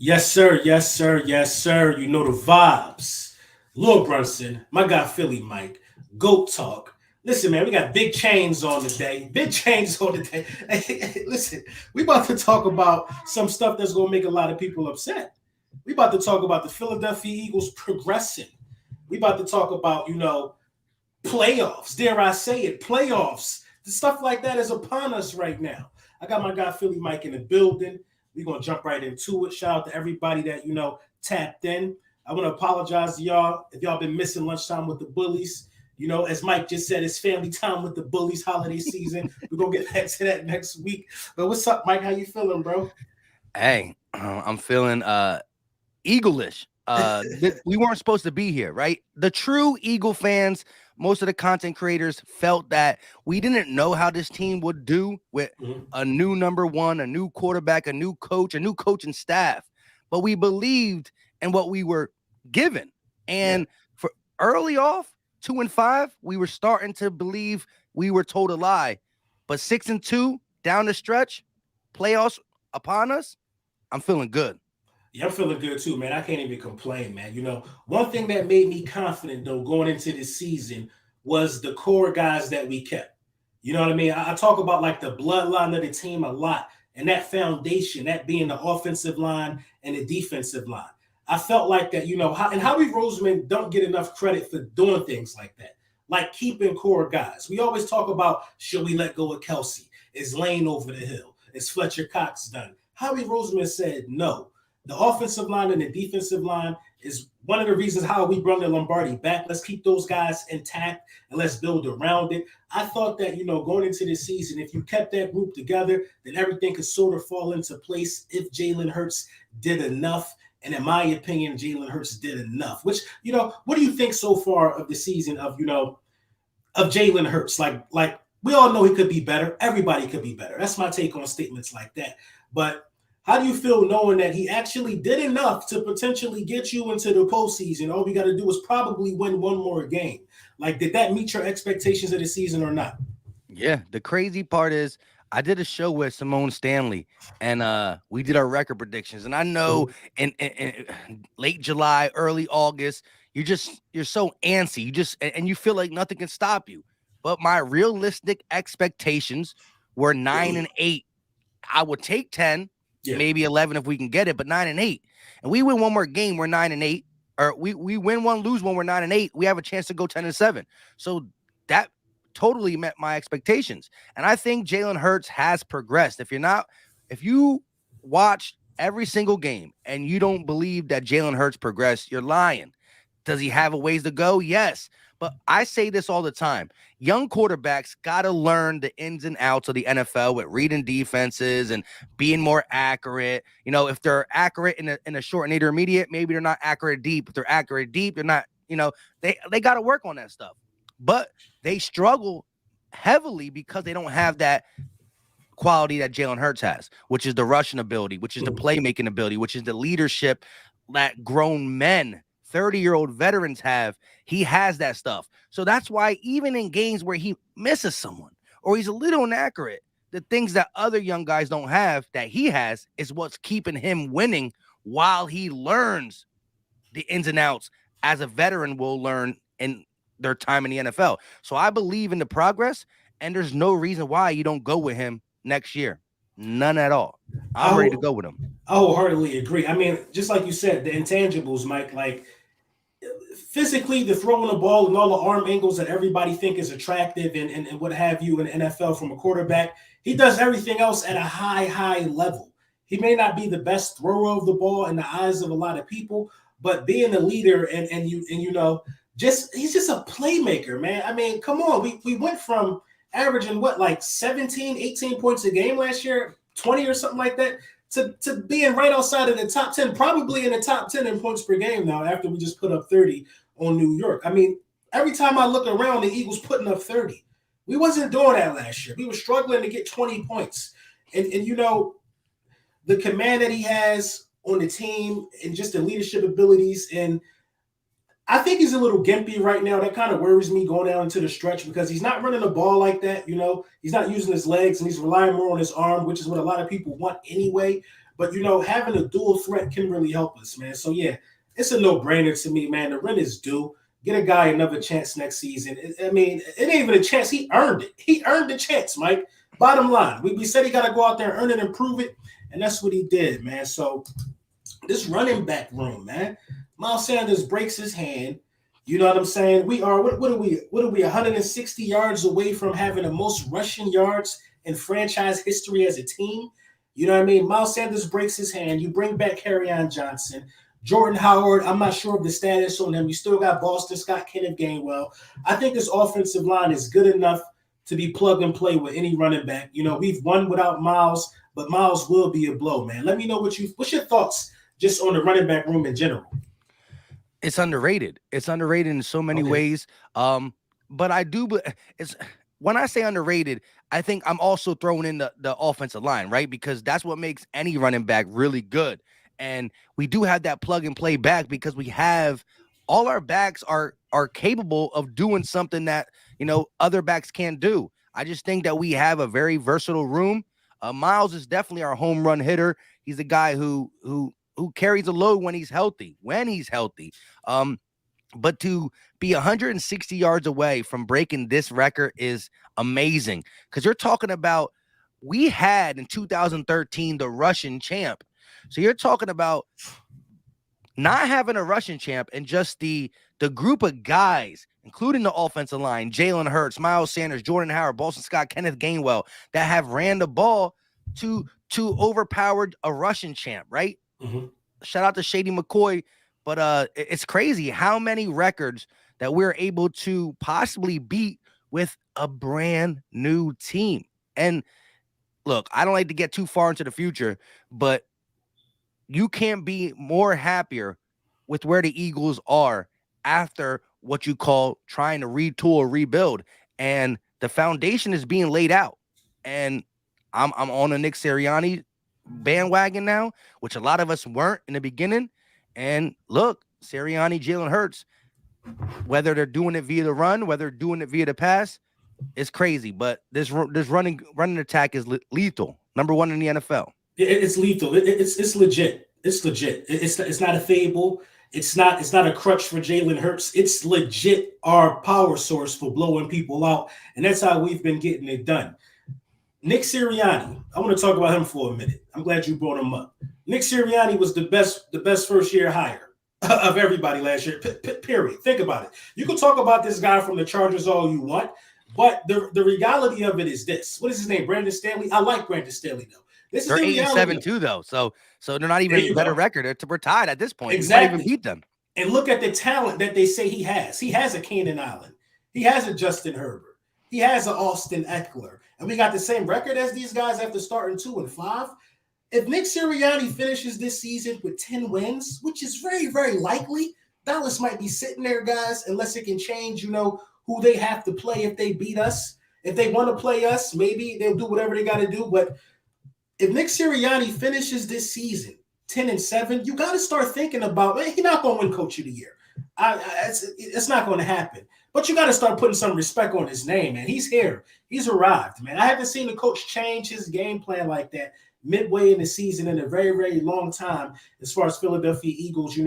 Yes, sir. Yes, sir. Yes, sir. You know the vibes. Lord Brunson, my guy Philly Mike, Goat Talk. Listen, man, we got big chains on today. Big chains on today. Listen, we about to talk about some stuff that's gonna make a lot of people upset. We about to talk about the Philadelphia Eagles progressing. We about to talk about, playoffs. Dare I say it? Playoffs. The stuff like that is upon us right now. I got my guy Philly Mike in the building. We're gonna jump right into it. Shout out to everybody that tapped in. I want to apologize to y'all if y'all been missing lunchtime with the bullies. As Mike just said, it's family time with the bullies holiday season. We're gonna get back to that next week. But what's up, Mike? How you feeling, bro? Hey, I'm feeling eagle-ish. We weren't supposed to be here, right? The true Eagle fans, most of the content creators felt that we didn't know how this team would do with Mhm. a new number one, a new quarterback, a new coach, a new coaching staff. But we believed in what we were given. Yeah. And for early off, 2-5, we were starting to believe we were told a lie. But 6-2 down the stretch, playoffs upon us, I'm feeling good. Yeah, I'm feeling good too, man. I can't even complain, man. One thing that made me confident though going into this season was the core guys that we kept. You know what I mean? I talk about like the bloodline of the team a lot, and that foundation, that being the offensive line and the defensive line. I felt like that, and Howie Roseman don't get enough credit for doing things like that, like keeping core guys. We always talk about should we let go of Kelsey? Is Lane over the hill? Is Fletcher Cox done? Howie Roseman said no. The offensive line and the defensive line is one of the reasons how we brought the Lombardi back. Let's keep those guys intact and let's build around it. I thought that, going into this season, if you kept that group together, then everything could sort of fall into place if Jalen Hurts did enough. And in my opinion, Jalen Hurts did enough. Which, what do you think so far of the season of Jalen Hurts? Like we all know he could be better. Everybody could be better. That's my take on statements like that. But how do you feel knowing that he actually did enough to potentially get you into the postseason? All we got to do is probably win one more game. Like, did that meet your expectations of the season or not? Yeah, the crazy part is I did a show with Simone Stanley and we did our record predictions. And I know Mhm. in late July, early August, you're so antsy. You feel like nothing can stop you. But my realistic expectations were 9-8. I would take 10, Yeah. maybe 11 if we can get it, but 9-8. And we win one more game, we're 9-8. Or we win one, lose one, we're 9-8. We have a chance to go 10-7. So that totally met my expectations. And I think Jalen Hurts has progressed. If you watch every single game and you don't believe that Jalen Hurts progressed, you're lying. Does he have a ways to go? Yes. But I say this all the time. Young quarterbacks got to learn the ins and outs of the NFL with reading defenses and being more accurate. If they're accurate in a short and intermediate, maybe they're not accurate deep. If they're accurate deep, they're not, they got to work on that stuff. But they struggle heavily because they don't have that quality that Jalen Hurts has, which is the rushing ability, which is the playmaking ability, which is the leadership that grown men, 30-year-old veterans have. He has that stuff. So that's why even in games where he misses someone or he's a little inaccurate, the things that other young guys don't have that he has is what's keeping him winning while he learns the ins and outs as a veteran will learn in their time in the NFL. So I believe in the progress, and there's no reason why you don't go with him next year. None at all. I, I'm ready to go with him. I wholeheartedly agree. I mean, just like you said, the intangibles, Mike, like physically, the throwing the ball and all the arm angles that everybody think is attractive and what have you in the NFL from a quarterback, he does everything else at a high level. He may not be the best thrower of the ball in the eyes of a lot of people, but being a leader just he's just a playmaker, man. I mean, come on. We went from averaging what, like 17, 18 points a game last year, 20 or something like that, to being right outside of the top 10, probably in the top 10 in points per game now after we just put up 30 on New York. I mean, every time I look around, the Eagles putting up 30. We wasn't doing that last year. We were struggling to get 20 points. And the command that he has on the team and just the leadership abilities. And I think he's a little gimpy right now. That kind of worries me going down into the stretch because he's not running the ball like that. He's not using his legs and he's relying more on his arm, which is what a lot of people want anyway. But having a dual threat can really help us, man. So yeah, it's a no-brainer to me, man. The rent is due. Get a guy another chance next season. I mean, it ain't even a chance. He earned it. He earned the chance, Mike. Bottom line, we said he got to go out there and earn it and prove it, and that's what he did, man. So this running back room, man. Miles Sanders breaks his hand. You know what I'm saying? We are what are we? What are we? 160 yards away from having the most rushing yards in franchise history as a team. You know what I mean? Miles Sanders breaks his hand. You bring back Kerryon Johnson. Jordan Howard, I'm not sure of the status on him. You still got Boston Scott, Kenneth Gainwell. I think this offensive line is good enough to be plug and play with any running back. We've won without Miles, but Miles will be a blow, man. Let me know what's your thoughts just on the running back room in general. It's underrated. It's underrated in so many ways. But I do. It's when I say underrated, I think I'm also throwing in the offensive line, right? Because that's what makes any running back really good. And we do have that plug and play back because we have all our backs are capable of doing something that other backs can't do. I just think that we have a very versatile room. Miles is definitely our home run hitter. He's a guy who carries a load when he's healthy. But to be 160 yards away from breaking this record is amazing because you're talking about we had in 2013 the Russian champ. So you're talking about not having a Russian champ and just the group of guys, including the offensive line, Jalen Hurts, Miles Sanders, Jordan Howard, Boston Scott, Kenneth Gainwell, that have ran the ball to overpowered a Russian champ, right? Mm-hmm. Shout out to Shady McCoy. But it's crazy how many records that we're able to possibly beat with a brand new team. And look, I don't like to get too far into the future, but you can't be more happier with where the Eagles are after what you call trying to retool or rebuild. And the foundation is being laid out. And I'm on a Nick Sirianni bandwagon now, which a lot of us weren't in the beginning. And look, Sirianni, Jalen Hurts, whether they're doing it via the run, whether they're doing it via the pass, it's crazy. But this running attack is lethal. Number one in the NFL. It's lethal. It's legit. It's legit. It's not a fable. It's not a crutch for Jalen Hurts. It's legit our power source for blowing people out, and that's how we've been getting it done. Nick Sirianni, I want to talk about him for a minute. I'm glad you brought him up. Nick Sirianni was the best first year hire of everybody last year. Period. Think about it. You can talk about this guy from the Chargers all you want, but the reality of it is this. What is his name? Brandon Staley. I like Brandon Staley though. They're 8-7 too, though. So they're not even a better record. We're tied at this point. Exactly. We might even beat them. And look at the talent that they say he has. He has a Keenan Allen. He has a Justin Herbert. He has an Austin Eckler. And we got the same record as these guys after starting 2-5. If Nick Sirianni finishes this season with 10 wins, which is very, very likely, Dallas might be sitting there, guys, unless it can change, who they have to play if they beat us. If they want to play us, maybe they'll do whatever they got to do. But if Nick Sirianni finishes this season 10-7, you got to start thinking about, man, he's not going to win Coach of the Year. It's not going to happen. But you got to start putting some respect on his name, man. He's here. He's arrived, man. I haven't seen the coach change his game plan like that midway in the season in a very, very long time as far as Philadelphia Eagles,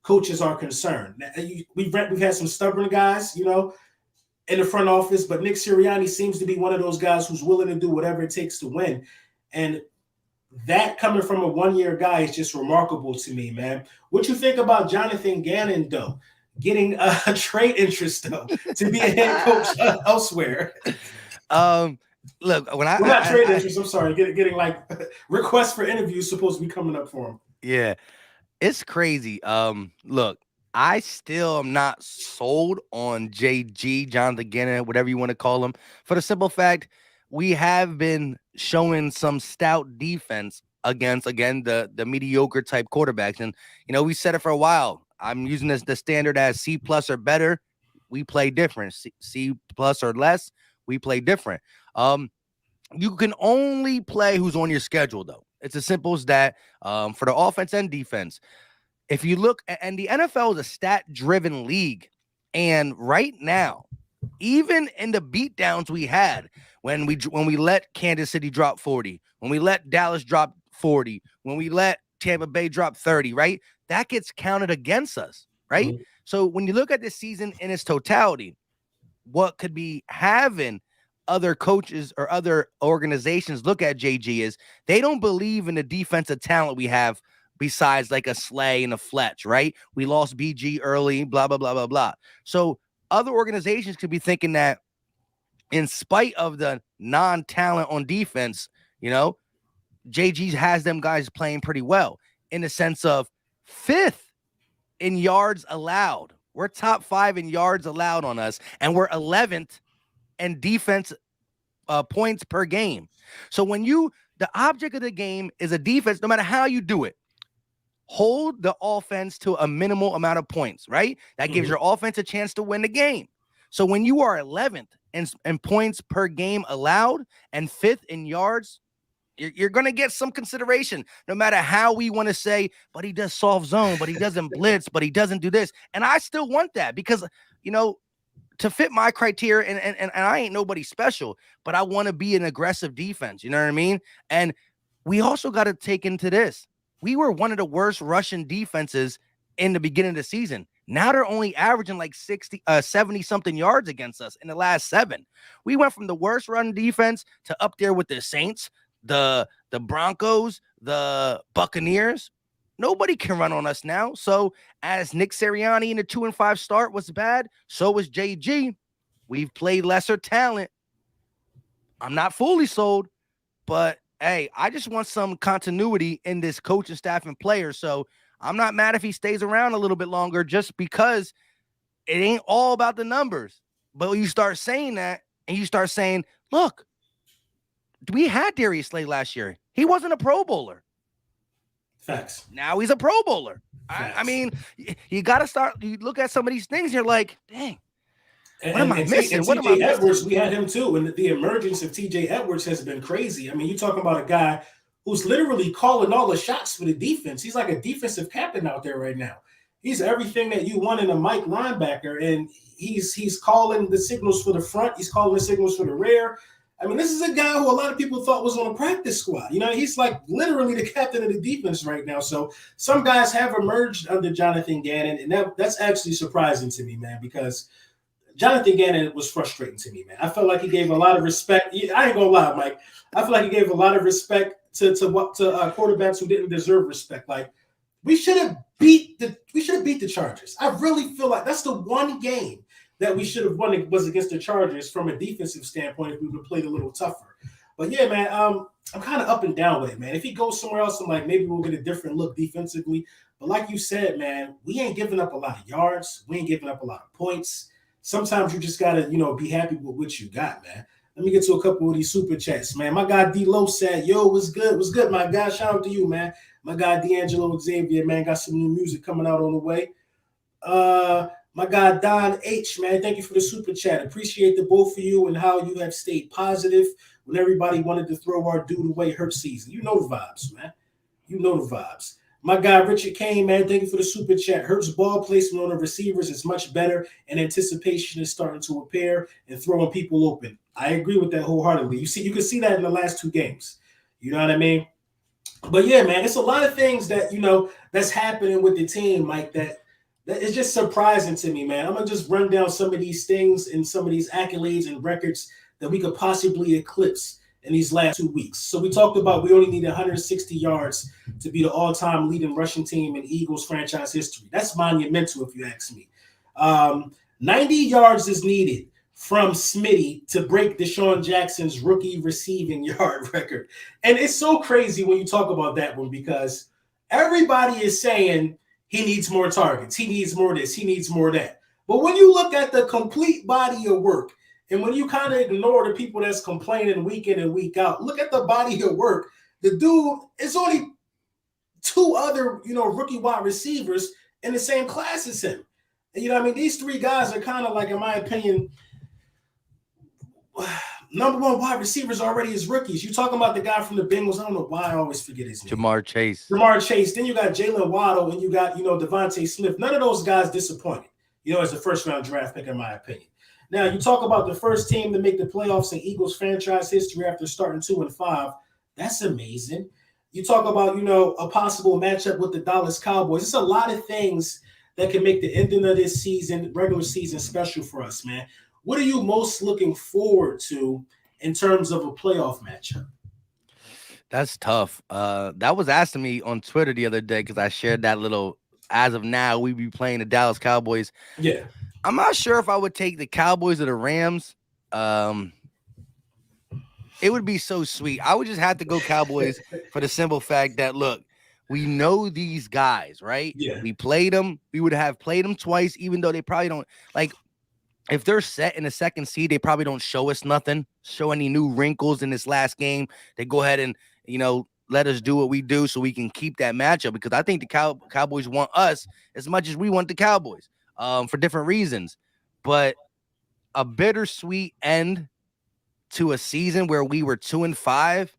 coaches are concerned. We've had some stubborn guys, in the front office, but Nick Sirianni seems to be one of those guys who's willing to do whatever it takes to win. And that coming from a one-year guy is just remarkable to me, man. What you think about Jonathan Gannon, though, getting a trade interest, though, to be a head coach elsewhere? Look, we're not trade interest. I'm sorry, getting like requests for interviews supposed to be coming up for him. Yeah, it's crazy. Look, I still am not sold on JG, Jonathan Gannon, whatever you want to call him, for the simple fact we have been showing some stout defense against, again, the mediocre type quarterbacks. And, we said it for a while. I'm using this the standard as C+ or better. We play different. C+ or less, we play different. You can only play who's on your schedule, though. It's as simple as that for the offense and defense. If you look, and the NFL is a stat-driven league. And right now, even in the beatdowns we had when we let Kansas City drop 40, when we let Dallas drop 40, when we let Tampa Bay drop 30, right? That gets counted against us, right? Mhm. So when you look at this season in its totality, what could be having other coaches or other organizations look at JG is they don't believe in the defensive talent we have besides like a Slay and a Fletch, right? We lost BG early, blah, blah, blah, blah, blah. So other organizations could be thinking that in spite of the non-talent on defense, JG has them guys playing pretty well in the sense of fifth in yards allowed. We're top 5 in yards allowed on us, and we're 11th in defense points per game. So the object of the game is a defense, no matter how you do it, hold the offense to a minimal amount of points, right? That gives Mhm. your offense a chance to win the game. So when you are 11th in points per game allowed and 5th in yards, you're going to get some consideration, no matter how we want to say, but he does soft zone, but he doesn't blitz, but he doesn't do this. And I still want that because, to fit my criteria, and I ain't nobody special, but I want to be an aggressive defense. You know what I mean? And we also got to take into this. We were one of the worst Russian defenses in the beginning of the season. Now they're only averaging like 70 something yards against us in the last 7. We went from the worst run defense to up there with the Saints, the Broncos, the Buccaneers. Nobody can run on us now. So as Nick Sirianni in the 2-5 start was bad, so was JG. We've played lesser talent. I'm not fully sold, but hey, I just want some continuity in this coaching staff and players. So I'm not mad if he stays around a little bit longer just because it ain't all about the numbers. But when you start saying that and you start saying, look, we had Darius Slay last year. He wasn't a Pro Bowler. Facts. Now he's a Pro Bowler. I Facts. mean, you got to start. You look at some of these things, you're like, dang, what am I And missing? What am I TJ Edwards, missing? we had him too. And the emergence of TJ Edwards has been crazy. I mean, you're talking about a guy who's literally calling all the shots for the defense. He's like a defensive captain out there right now. He's everything that you want in a Mike linebacker. And he's calling the signals for the front. He's calling the signals for the rear. I mean, this is a guy who a lot of people thought was on a practice squad. He's like literally the captain of the defense right now. So some guys have emerged under Jonathan Gannon, and that's actually surprising to me, man, because Jonathan Gannon was frustrating to me, man. I felt like he gave a lot of respect. I ain't gonna lie, Mike. I feel like he gave a lot of respect to quarterbacks who didn't deserve respect. Like we should have beat the Chargers. I really feel like that's the one game that we should have won. It was against the Chargers from a defensive standpoint if we would have played a little tougher. But yeah, man, I'm kind of up and down with it, man. If he goes somewhere else, I'm like, maybe we'll get a different look defensively. But like you said, man, we ain't giving up a lot of yards. We ain't giving up a lot of points. Sometimes you just gotta, be happy with what you got, man. Let me get to a couple of these super chats, man. My guy D-Lo said, yo, what's good? What's good, my guy? Shout out to you, man. My guy D'Angelo Xavier, man, got some new music coming out on the way. My guy Don H, man, thank you for the super chat. Appreciate the both of you and how you have stayed positive when everybody wanted to throw our dude away hurt season. You know the vibes, man. You know the vibes. My guy Richard Kane, man, thank you for the super chat. Hurts ball placement on the receivers is much better, and anticipation is starting to appear and throwing people open. I agree with that wholeheartedly. You can see that in the last 2 games. You know what I mean? But yeah, man, it's a lot of things that that's happening with the team, Mike. That it's just surprising to me, man. I'm gonna just run down some of these things and some of these accolades and records that we could possibly eclipse in these last 2 weeks. So we talked about we only need 160 yards to be the all-time leading rushing team in Eagles franchise history. That's monumental, if you ask me. 90 yards is needed from Smitty to break Deshaun Jackson's rookie receiving yard record. And it's so crazy when you talk about that one because everybody is saying he needs more targets. He needs more of this. He needs more of that. But when you look at the complete body of work, and when you kind of ignore the people that's complaining week in and week out, look at the body of work. The dude, it's only 2 other, rookie wide receivers in the same class as him. And, these 3 guys are kind of like, in my opinion, number 1 wide receivers already as rookies. You talking about the guy from the Bengals. I don't know why I always forget his name. Jamar Chase. Then you got Jalen Waddle and you got, Devontae Smith. None of those guys disappointed, as a first-round draft pick, in my opinion. Now, you talk about the first team to make the playoffs in Eagles franchise history after starting 2-5. That's amazing. You talk about, a possible matchup with the Dallas Cowboys. It's a lot of things that can make the ending of this season, regular season, special for us, man. What are you most looking forward to in terms of a playoff matchup? That's tough. That was asked to me on Twitter the other day because I shared that little. As of now, we be playing the Dallas Cowboys. Yeah. I'm not sure if I would take the Cowboys or the Rams. Um, it would be so sweet. I would just have to go Cowboys for the simple fact that look, we know these guys, right? Yeah. We played them. We would have played them twice, even though they probably don't like. If they're set in the second seed, they probably don't show us nothing, show any new wrinkles in this last game. They go ahead and, let us do what we do so we can keep that matchup because I think the Cowboys want us as much as we want the Cowboys for different reasons. But a bittersweet end to a season where we were 2-5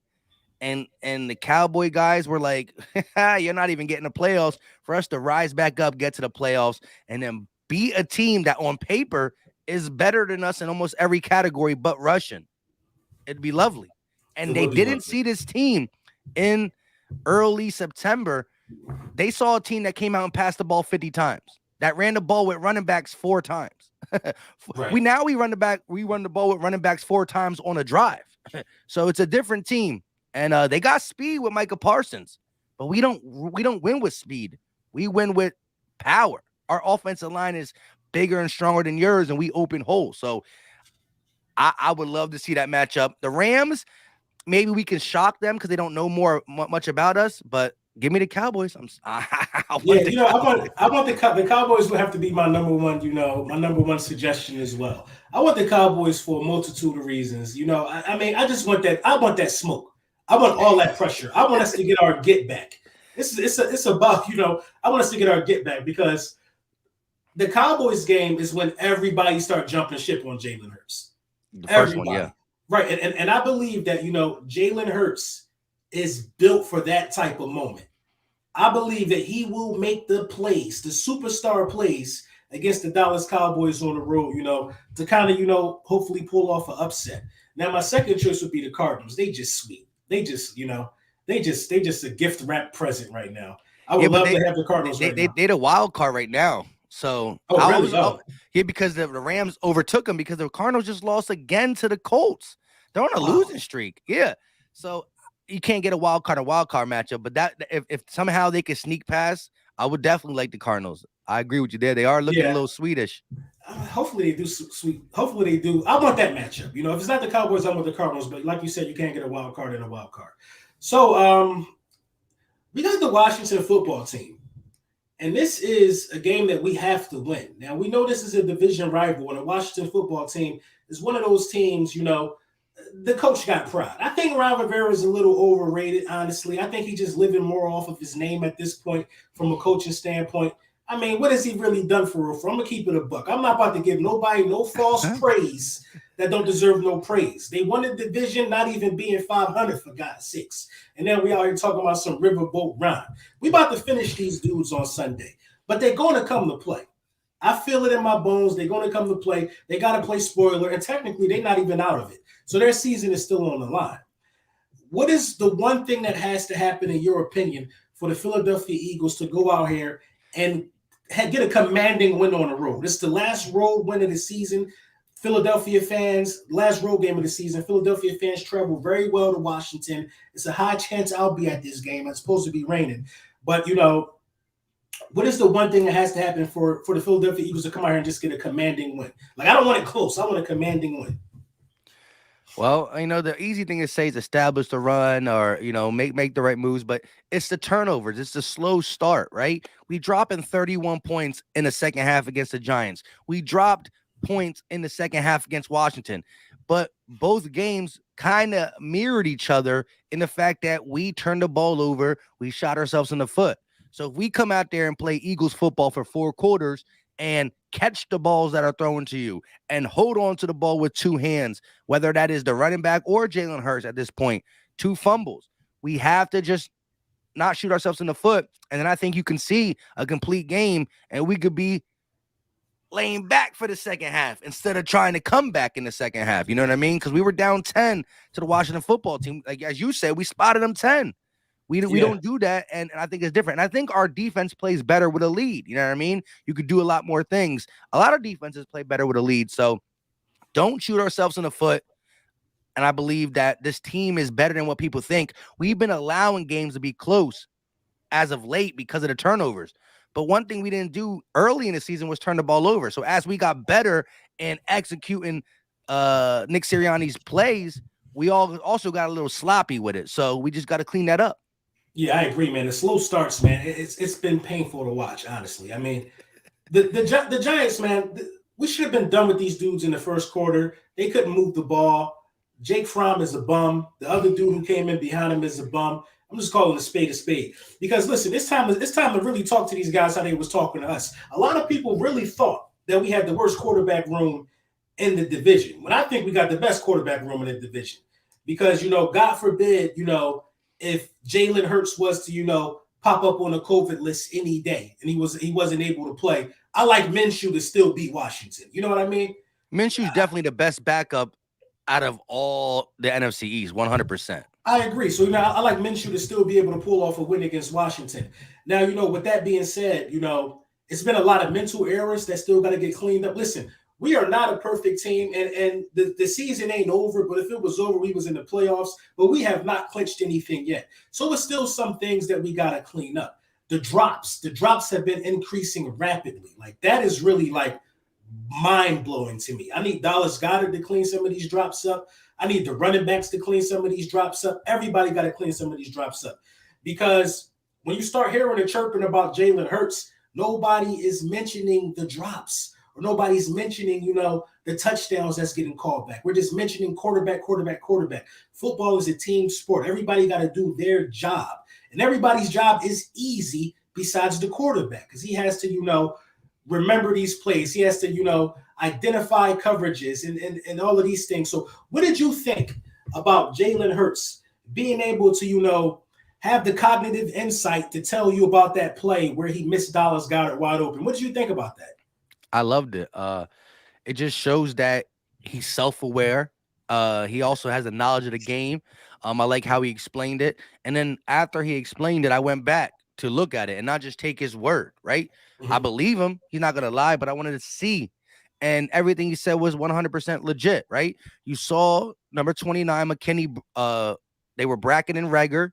and the Cowboy guys were like, you're not even getting the playoffs, for us to rise back up, get to the playoffs, and then beat a team that on paper is better than us in almost every category but rushing. It'd be lovely. It And they would be didn't lovely. see this team in early September. They saw a team that came out and passed the ball 50 times, that ran the ball with running backs 4 times. Right. we run the ball with running backs 4 times on a drive. So it's a different team. And they got speed with Micah Parsons, but we don't win with speed. We win with power. Our offensive line is bigger and stronger than yours, and we open holes. So I would love to see that matchup. The Rams, maybe we can shock them because they don't know much about us. But give me the Cowboys. I Yeah, want the Cowboys. I want the Cowboys would have to be my number one, my number one suggestion as well. I want the Cowboys for a multitude of reasons. I mean, I just want that. I want that smoke. I want all that pressure. I want us to get our get back. It's about, I want us to get our get back because the Cowboys game is when everybody start jumping ship on Jalen Hurts. The first one, Everybody. yeah. Right. And I believe that, Jalen Hurts is built for that type of moment. I believe that he will make the plays, the superstar plays against the Dallas Cowboys on the road, to kind of, hopefully pull off an upset. Now, my second choice would be the Cardinals. They just sweet. They just, they just a gift wrap present right now. I would love to have the Cardinals right now. They're the wild card right now. So Really? yeah, because the Rams overtook them because the Cardinals just lost again to the Colts. They're on a losing streak. Yeah. So you can't get a wild card matchup, but that if somehow they could sneak past, I would definitely like the Cardinals. I agree with you there. They are looking a little Swedish. Hopefully they do sweet. Hopefully they do. I want that matchup. If it's not the Cowboys, I want the Cardinals. But like you said, you can't get a wild card in a wild card. So we got the Washington football team. And this is a game that we have to win. Now, we know this is a division rival, and the Washington football team is one of those teams, the coach got pride. I think Ron Rivera is a little overrated, honestly. I think he's just living more off of his name at this point from a coaching standpoint. I mean, what has he really done for real? I'm going to keep it a buck. I'm not about to give nobody no false praise that don't deserve no praise. They won the division, not even being 500, for God's sakes. And then we out here talking about some riverboat Ron. We about to finish these dudes on Sunday, but they're going to come to play. I feel it in my bones. They're going to come to play. They got to play spoiler, and technically they're not even out of it. So their season is still on the line. What is the one thing that has to happen, in your opinion, for the Philadelphia Eagles to go out here and get a commanding win on the road? This is the last road win of the season. Philadelphia fans, last road game of the season. Philadelphia fans travel very well to Washington. It's a high chance I'll be at this game. It's supposed to be raining. But, what is the one thing that has to happen for the Philadelphia Eagles to come out here and just get a commanding win? Like, I don't want it close. I want a commanding win. Well, the easy thing to say is establish the run or, make the right moves, but it's the turnovers. It's the slow start, right? We dropped in 31 points in the second half against the Giants. We dropped points in the second half against Washington, but both games kind of mirrored each other in the fact that we turned the ball over. We shot ourselves in the foot. So if we come out there and play Eagles football for 4 quarters and catch the balls that are thrown to you and hold on to the ball with 2 hands, whether that is the running back or Jalen Hurts at this point, 2 fumbles. We have to just not shoot ourselves in the foot. And then I think you can see a complete game and we could be laying back for the second half instead of trying to come back in the second half. You know what I mean? Because we were down 10 to the Washington football team. Like, as you said, we spotted them 10. We don't do that, and I think it's different. And I think our defense plays better with a lead. You know what I mean? You could do a lot more things. A lot of defenses play better with a lead. So don't shoot ourselves in the foot. And I believe that this team is better than what people think. We've been allowing games to be close as of late because of the turnovers. But one thing we didn't do early in the season was turn the ball over. So as we got better in executing Nick Sirianni's plays, we all also got a little sloppy with it. So we just got to clean that up. Yeah, I agree, man. The slow starts, man. It's been painful to watch, honestly. I mean, the Giants, man. We should have been done with these dudes in the first quarter. They couldn't move the ball. Jake Fromm is a bum. The other dude who came in behind him is a bum. I'm just calling a spade because listen, it's time to really talk to these guys how they was talking to us. A lot of people really thought that we had the worst quarterback room in the division. When I think we got the best quarterback room in the division, because God forbid, if Jalen Hurts was to pop up on a COVID list any day and he wasn't able to play, I like Minshew to still beat Washington. You know what I mean? Minshew's definitely the best backup out of all the NFC East, 100%. I agree. So, I like Minshew to still be able to pull off a win against Washington. Now, with that being said, it's been a lot of mental errors that still got to get cleaned up. Listen, we are not a perfect team, and the season ain't over, but if it was over, we was in the playoffs, but we have not clinched anything yet. So it's still some things that we got to clean up. The drops have been increasing rapidly. Like, that is really, like, mind-blowing to me. I need Dallas Goedert to clean some of these drops up. I need the running backs to clean some of these drops up. Everybody got to clean some of these drops up. Because when you start hearing and chirping about Jalen Hurts, nobody is mentioning the drops. Or nobody's mentioning, the touchdowns that's getting called back. We're just mentioning quarterback. Football is a team sport. Everybody got to do their job. And everybody's job is easy besides the quarterback because he has to, remember these plays. He has to, identify coverages and all of these things. So what did you think about Jalen Hurts being able to, have the cognitive insight to tell you about that play where he missed Dallas Goedert wide open? What did you think about that? I loved it. It just shows that he's self-aware. He also has a knowledge of the game. I like how he explained it. And then after he explained it, I went back to look at it and not just take his word, right? Mm-hmm. I believe him. He's not going to lie, but I wanted to see. And everything he said was 100% legit, right? You saw number 29, McKinney. They were bracketing Reagor.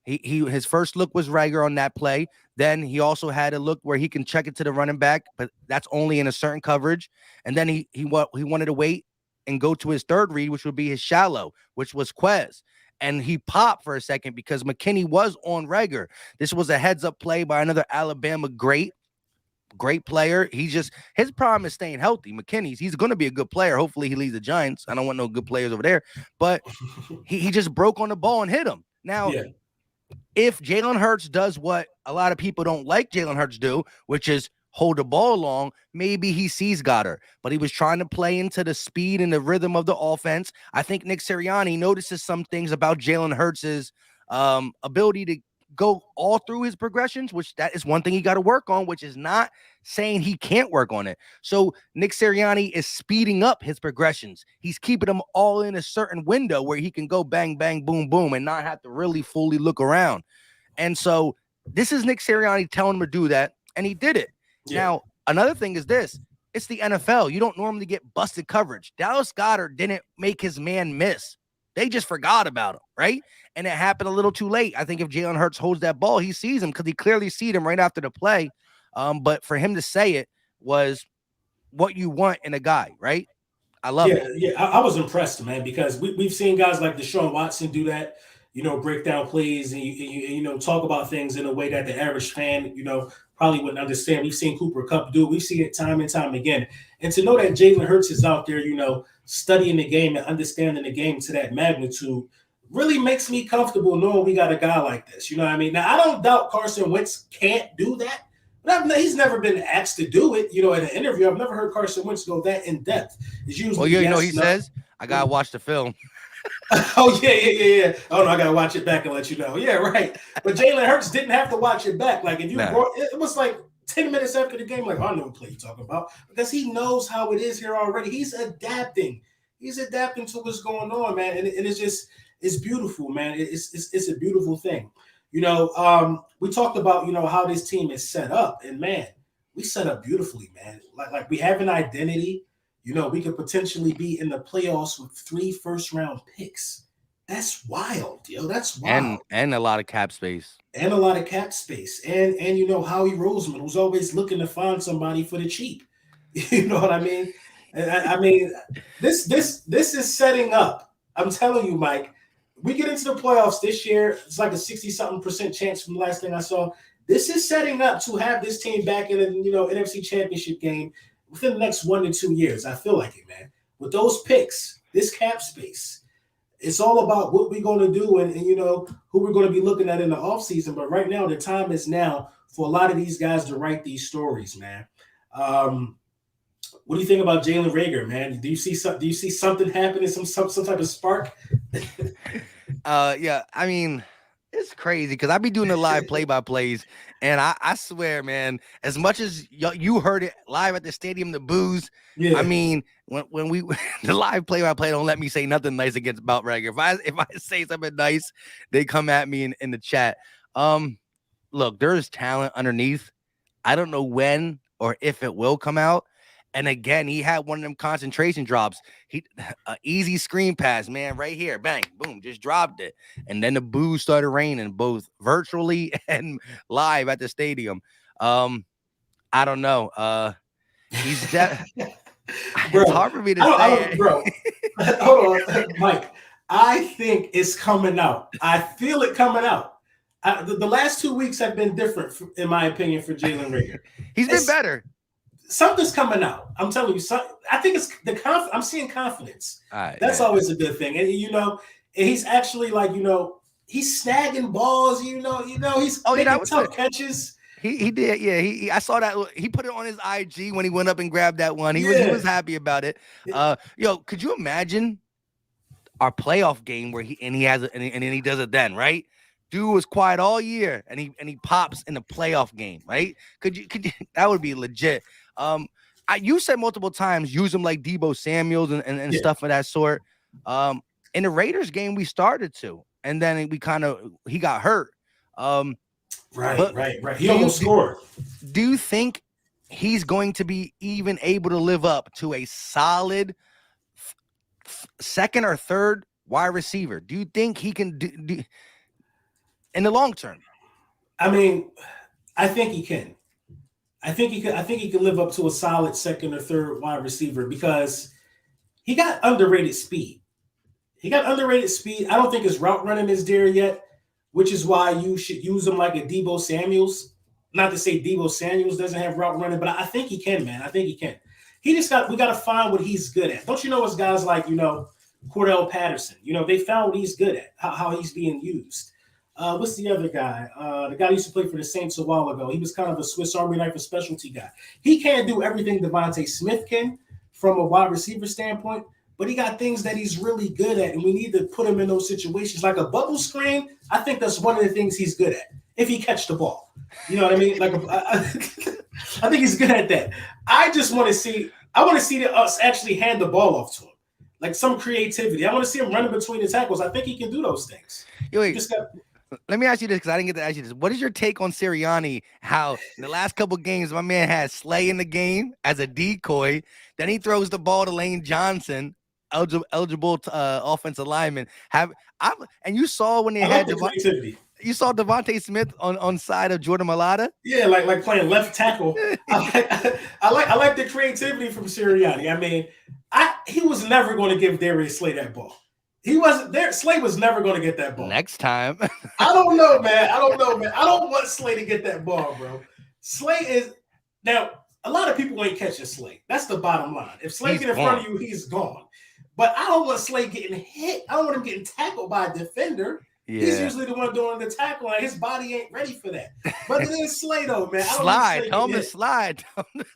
His first look was Reagor on that play. Then he also had a look where he can check it to the running back, but that's only in a certain coverage. And then he wanted to wait and go to his third read, which would be his shallow, which was Quez. And he popped for a second because McKinney was on Reagor. This was a heads-up play by another Alabama great player. His problem is staying healthy. He's going to be a good player. Hopefully he leads the Giants. I don't want no good players over there. But he just broke on the ball and hit him. Now, if Jalen Hurts does what a lot of people don't like Jalen Hurts do, which is hold the ball long, maybe he sees Goddard. But he was trying to play into the speed and the rhythm of the offense. I think Nick Sirianni notices some things about Jalen Hurts' ability to go all through his progressions, which that is one thing he got to work on, which is not saying he can't work on it. So Nick Sirianni is speeding up his progressions. He's keeping them all in a certain window where he can go bang, bang, boom, boom, and not have to really fully look around. And so this is Nick Sirianni telling him to do that, and he did it. Yeah. Now, another thing is this. It's the NFL. You don't normally get busted coverage. Dallas Goedert didn't make his man miss. They just forgot about him, right? And it happened a little too late. I think if Jalen Hurts holds that ball, he sees him because he clearly sees him right after the play. But for him to say it was what you want in a guy, right? I love it. Yeah, I was impressed, man, because we've seen guys like Deshaun Watson do that, break down plays and you talk about things in a way that the average fan, probably wouldn't understand. We've seen Cooper Kupp do it. We've seen it time and time again. And to know that Jalen Hurts is out there, studying the game and understanding the game to that magnitude really makes me comfortable knowing we got a guy like this. You know what I mean? Now, I don't doubt Carson Wentz can't do that, but he's never been asked to do it. In an interview, I've never heard Carson Wentz go that in depth. It's usually he says, I got to watch the film. Oh, yeah. Oh, no, I got to watch it back and let you know. Yeah, right. But Jalen Hurts didn't have to watch it back. Like, if you it was like 10 minutes after the game, like, I know what play you're talking about, because he knows how it is here already. He's adapting. He's adapting to what's going on, man. And it's beautiful, man. It's a beautiful thing. We talked about, how this team is set up, and man, we set up beautifully, man. Like we have an identity. We could potentially be in the playoffs with 3 first-round picks. That's wild, yo. That's wild. And a lot of cap space. And a lot of cap space. And Howie Roseman was always looking to find somebody for the cheap. You know what I mean? I mean, this is setting up. I'm telling you, Mike. We get into the playoffs this year. It's like a 60-something% chance from the last thing I saw. This is setting up to have this team back in a NFC Championship game within the next 1 to 2 years. I feel like it, man. With those picks, this cap space, it's all about what we're going to do and who we're going to be looking at in the offseason. But right now, the time is now for a lot of these guys to write these stories, man. What do you think about Jalen Reagor, man? Do you see something happening? Some type of spark? Yeah. I mean, it's crazy because I be doing the live play-by-plays, and I swear, man, as much as you heard it live at the stadium, the boos. Yeah. I mean, when we the live play-by-play don't let me say nothing nice about Reagor. If I say something nice, they come at me in the chat. Look, there is talent underneath. I don't know when or if it will come out. And again, he had one of them concentration drops. Easy screen pass, man, right here. Bang, boom, just dropped it. And then the boos started raining, both virtually and live at the stadium. I don't know. He's it's hard for me to say. Bro, hold on, Mike. I think it's coming out. I feel it coming out. The last 2 weeks have been different, in my opinion, for Jalen Reagor. He's been better. Something's coming out. I'm telling you. I think it's I'm seeing confidence. That's always a good thing. And and he's actually he's snagging balls. He's making tough catches. He did. Yeah. I saw that. He put it on his IG when he went up and grabbed that one. He was happy about it. Could you imagine our playoff game where he has it and then he does it then, right? Dude was quiet all year and he pops in the playoff game, right? Could you that would be legit. You said multiple times use him like Deebo Samuels and stuff of that sort. In the Raiders game we started to, and then he got hurt. Right. He almost scored. Do you think he's going to be even able to live up to a solid second or third wide receiver? Do you think he can do in the long term? I mean, I think he can. I think he could live up to a solid second or third wide receiver because he got underrated speed. I don't think his route running is there yet, which is why you should use him like a Deebo Samuels. Not to say Deebo Samuels doesn't have route running, but I think he can, man. I think he can. We got to find what he's good at. Don't you know it's guys like, Cordell Patterson? They found what he's good at, how he's being used. What's the other guy? The guy who used to play for the Saints a while ago. He was kind of a Swiss Army knife, a specialty guy. He can't do everything Devontae Smith can from a wide receiver standpoint, but he got things that he's really good at, and we need to put him in those situations. Like a bubble screen, I think that's one of the things he's good at, if he catch the ball. You know what I mean? I think he's good at that. I want to see us actually hand the ball off to him. Like some creativity. I want to see him running between the tackles. I think he can do those things. Let me ask you this because I didn't get to ask you this. What is your take on Sirianni? How in the last couple of games, my man had Slay in the game as a decoy. Then he throws the ball to Lane Johnson, eligible offensive lineman. And you saw when they had creativity. You saw Devontae Smith on side of Jordan Mailata? Yeah, like playing left tackle. I like the creativity from Sirianni. I mean, he was never going to give Darius Slay that ball. He wasn't there. Slay was never going to get that ball. Next time. I don't know, man. I don't want Slay to get that ball, bro. Slay is now a lot of people ain't catching Slay. That's the bottom line. If Slay get in front of you, he's gone. But I don't want Slay getting hit. I don't want him getting tackled by a defender. Yeah. He's usually the one doing the tackle, and his body ain't ready for that. But it is Slay, though, man. Slide. Tell him to slide.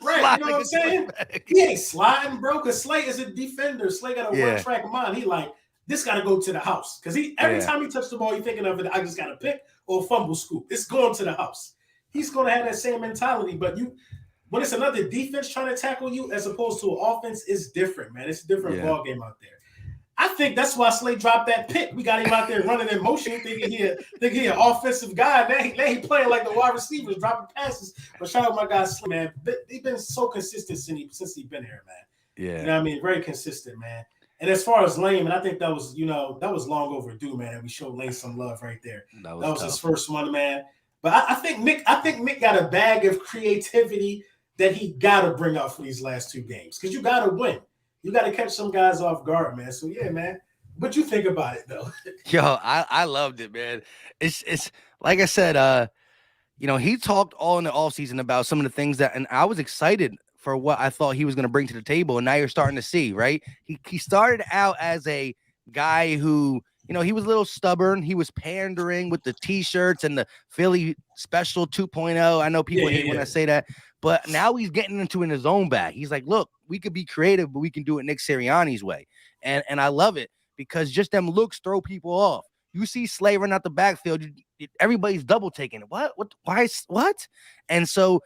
Right, you know what I'm saying? He ain't sliding, bro, because Slay is a defender. Slay got a one-track mind. He like, this got to go to the house. Because every time he touches the ball, he's thinking of it, I just got to pick or fumble scoop. It's going to the house. He's going to have that same mentality. But when it's another defense trying to tackle you as opposed to an offense, it's different, man. It's a different ball game out there. I think that's why Slay dropped that pick. We got him out there running in motion, thinking he an offensive guy. Now he playing like the wide receivers, dropping passes. But shout out my guy Slay, man. He's been so consistent since he's been here, man. You Yeah, know what I mean? Very consistent, man. And as far as Lane, and I think that was, that was long overdue, man. And we showed Lane some love right there. that That was was his tough. first one, man. But I think Nick got a bag of creativity that he got to bring out for these last two games because you got to win. You got to catch some guys off guard, man. So yeah, man. What you think about it though? Yo, I loved it, man. It's like I said, he talked all in the offseason about some of the things and I was excited for what I thought he was going to bring to the table. And now you're starting to see, right? He started out as a guy who, he was a little stubborn. He was pandering with the t-shirts and the Philly special 2.0. I know people hate when I say that, but now he's getting into in his own bag. He's like, look, we could be creative, but we can do it Nick Sirianni's way. And I love it because just them looks throw people off. You see Slay run out the backfield, everybody's double taking it. What? Why? What? And so,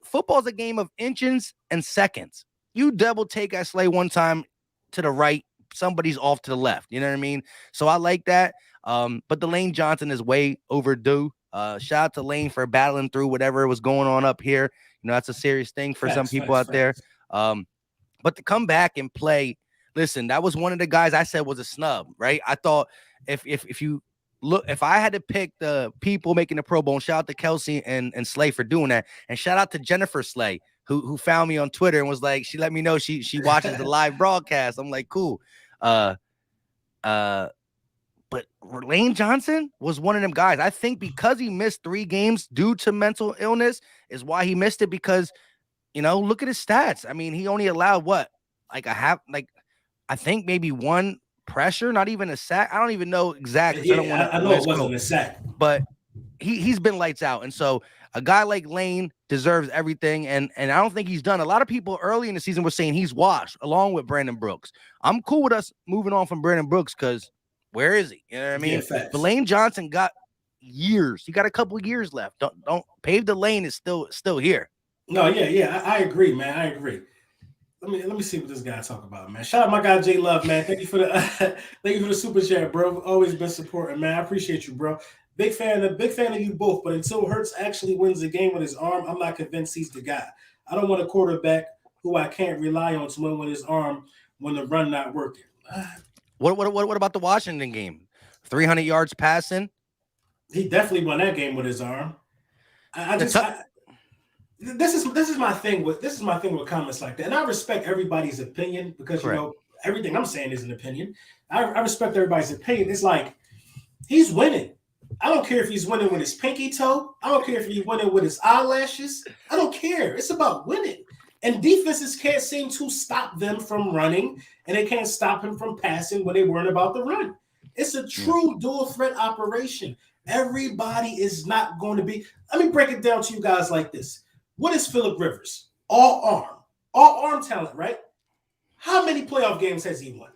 football's a game of inches and seconds. You double take at Slay one time to the right, somebody's off to the left. You know what I mean? So I like that. But the Lane Johnson is way overdue. Shout out to Lane for battling through whatever was going on up here. That's a serious thing for some people out there. But to come back and play, listen, that was one of the guys I said was a snub, right? I thought if you look, if I had to pick the people making the Pro Bowl, shout out to Kelsey and Slay for doing that, and shout out to Jennifer Slay who found me on Twitter and was like, she let me know she watches the live broadcast. I'm like, cool. But Lane Johnson was one of them guys. I think because he missed 3 games due to mental illness is why he missed it. Because look at his stats. I mean, he only allowed I think maybe 1 pressure, not even a sack. I don't even know exactly. Yeah, I know it wasn't a sack, but he's been lights out. And so a guy like Lane deserves everything. And I don't think he's done. A lot of people early in the season were saying he's washed along with Brandon Brooks. I'm cool with us moving on from Brandon Brooks because where is he? You know what I mean? Yeah, but Lane Johnson got years. He got a couple of years left. Don't pave the lane is still here. No, yeah, I agree, man. I agree. Let me see what this guy talk about, man. Shout out my guy J Love, man. Thank you for the super chat, bro. Always been supporting, man. I appreciate you, bro. Big fan of you both. But until Hurts actually wins the game with his arm, I'm not convinced he's the guy. I don't want a quarterback who I can't rely on to win with his arm when the run not working. What about the Washington game? 300 yards passing. He definitely won that game with his arm. This is my thing with comments like that, and I respect everybody's opinion because everything I'm saying is an opinion. I respect everybody's opinion. It's like he's winning. I don't care if he's winning with his pinky toe. I don't care if he's winning with his eyelashes. I don't care. It's about winning. And defenses can't seem to stop them from running, and they can't stop him from passing when they weren't about to run. It's a true dual threat operation. Everybody is not going to be. Let me break it down to you guys like this. What is Phillip Rivers? All arm talent, right? How many playoff games has he won?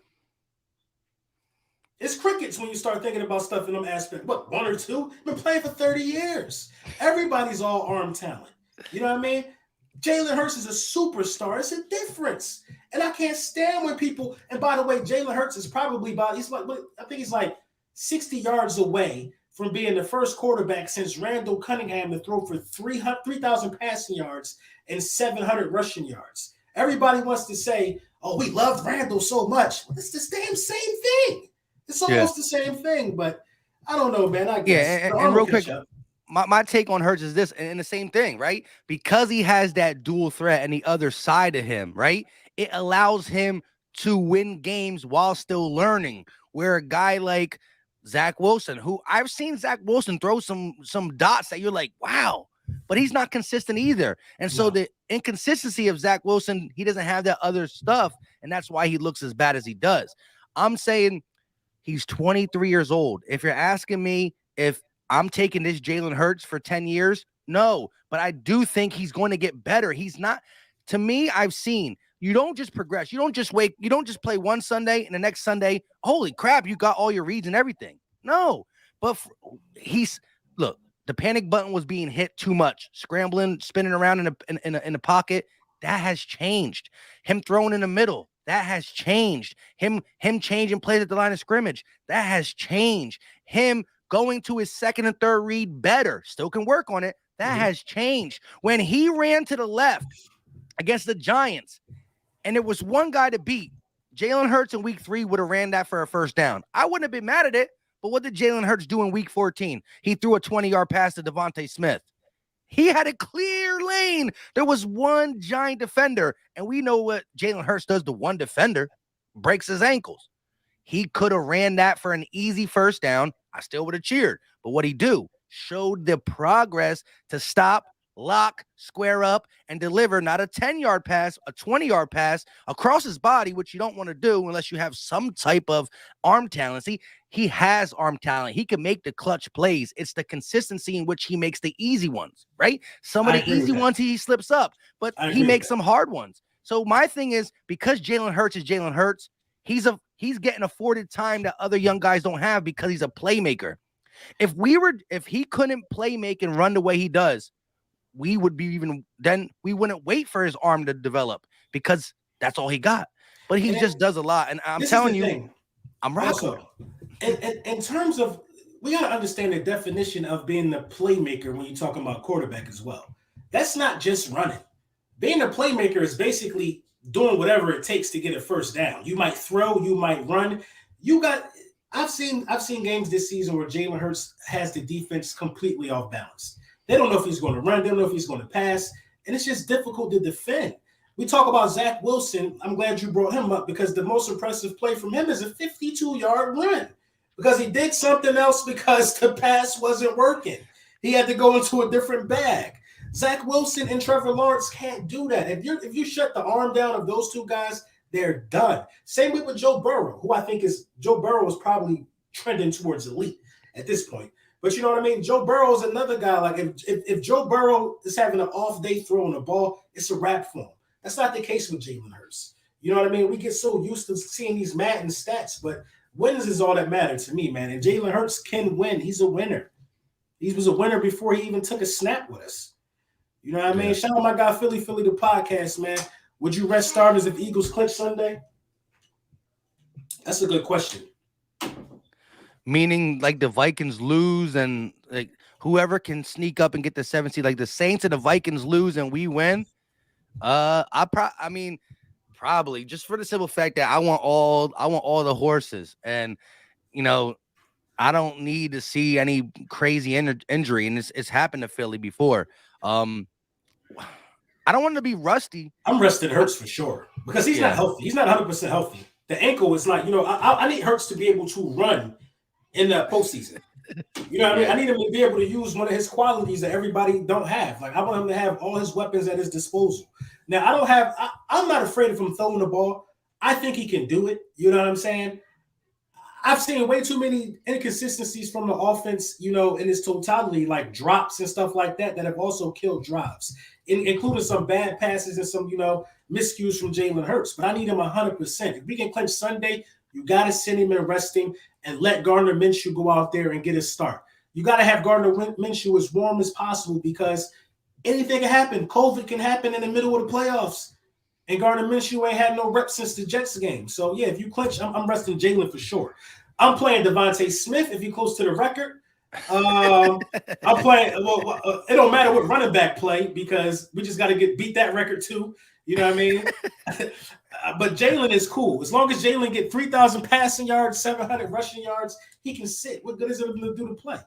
It's crickets when you start thinking about stuff in them aspects. What, 1 or 2? Been playing for 30 years. Everybody's all arm talent. You know what I mean? Jalen Hurts is a superstar. It's a difference. And I can't stand when people, and by the way, Jalen Hurts is probably I think he's like 60 yards away from being the first quarterback since Randall Cunningham to throw for 3,000 passing yards and 700 rushing yards. Everybody wants to say, oh, we loved Randall so much. Well, it's the same thing. It's almost the same thing, but I don't know, man. I guess. Yeah, and real quick, my take on Hurts is this, and the same thing, right? Because he has that dual threat and the other side of him, right? It allows him to win games while still learning, where a guy like Zach Wilson, who I've seen Zach Wilson throw some dots that you're like, wow, but he's not consistent either. And so the inconsistency of Zach Wilson, he doesn't have that other stuff, and that's why he looks as bad as he does. I'm saying he's 23 years old. If you're asking me if I'm taking this Jalen Hurts for 10 years, no, but I do think he's going to get better. He's not, to me, I've seen you don't just progress. You don't just play one Sunday and the next Sunday, holy crap, you got all your reads and everything. No, but look, the panic button was being hit too much, scrambling, spinning around in the pocket. That has changed. Him throwing in the middle, That has changed. Him changing plays at the line of scrimmage. That has changed. Him going to his second and third read better. Still can work on it. That has changed. When he ran to the left against the Giants, and it was one guy to beat, Jalen Hurts in week 3 would have ran that for a first down. I wouldn't have been mad at it, but what did Jalen Hurts do in week 14? He threw a 20-yard pass to Devontae Smith. He had a clear lane. There was one giant defender, and we know what Jalen Hurts does to one defender, breaks his ankles. He could have ran that for an easy first down. I still would have cheered. But what he do? Showed the progress to stop, lock, square up, and deliver not a 10-yard pass, a 20-yard pass across his body, which you don't want to do unless you have some type of arm talent. See, he has arm talent. He can make the clutch plays. It's the consistency in which he makes the easy ones, right? Some of the easy ones he slips up, but he makes some hard ones. So my thing is, because Jalen Hurts is Jalen Hurts, he's getting afforded time that other young guys don't have because he's a playmaker. If he couldn't play make and run the way he does, we wouldn't wait for his arm to develop because that's all he got. But he just does a lot. And I'm telling you, I'm rocking. Also, in terms of, we got to understand the definition of being the playmaker when you're talking about quarterback as well. That's not just running. Being a playmaker is basically doing whatever it takes to get a first down. You might throw, you might run. I've seen games this season where Jalen Hurts has the defense completely off balance. They don't know if he's going to run. They don't know if he's going to pass. And it's just difficult to defend. We talk about Zach Wilson. I'm glad you brought him up because the most impressive play from him is a 52-yard run because he did something else because the pass wasn't working. He had to go into a different bag. Zach Wilson and Trevor Lawrence can't do that. If you shut the arm down of those two guys, they're done. Same way with Joe Burrow, who I think Joe Burrow is probably trending towards elite at this point. But you know what I mean? Joe Burrow is another guy. Like if Joe Burrow is having an off day throwing the ball, it's a wrap for him. That's not the case with Jalen Hurts. You know what I mean? We get so used to seeing these Madden stats, but wins is all that matters to me, man. And Jalen Hurts can win. He's a winner. He was a winner before he even took a snap with us. You know what I mean? Shout out my guy Philly the podcast, man. Would you rest starters if Eagles clinch Sunday? That's a good question. Meaning like the Vikings lose and like whoever can sneak up and get the 7th seed, like the Saints and the Vikings lose and we win. Probably just for the simple fact that I want all the horses, and you know, I don't need to see any crazy injury, and it's happened to Philly before. I don't want to be rusty. I'm resting Hurts for sure because he's not healthy. He's not 100% healthy. The ankle is not, I need Hurts to be able to run in the postseason. You know what I mean? I need him to be able to use one of his qualities that everybody don't have. Like, I want him to have all his weapons at his disposal. Now, I'm not afraid of him throwing the ball. I think he can do it. You know what I'm saying? I've seen way too many inconsistencies from the offense, in its totality, like drops and stuff like that have also killed drives, including some bad passes and some, miscues from Jalen Hurts. But I need him 100%. If we can clinch Sunday, you got to send him in resting and let Gardner Minshew go out there and get his start. You got to have Gardner Minshew as warm as possible because anything can happen. COVID can happen in the middle of the playoffs. And Gardner Minshew ain't had no reps since the Jets game. So, yeah, if you clinch, I'm resting Jalen for sure. I'm playing Devontae Smith if he close to the record. I'm playing it don't matter what running back play because we just got to beat that record too. You know what I mean? But Jalen is cool. As long as Jalen get 3,000 passing yards, 700 rushing yards, he can sit. What good is it to do to play?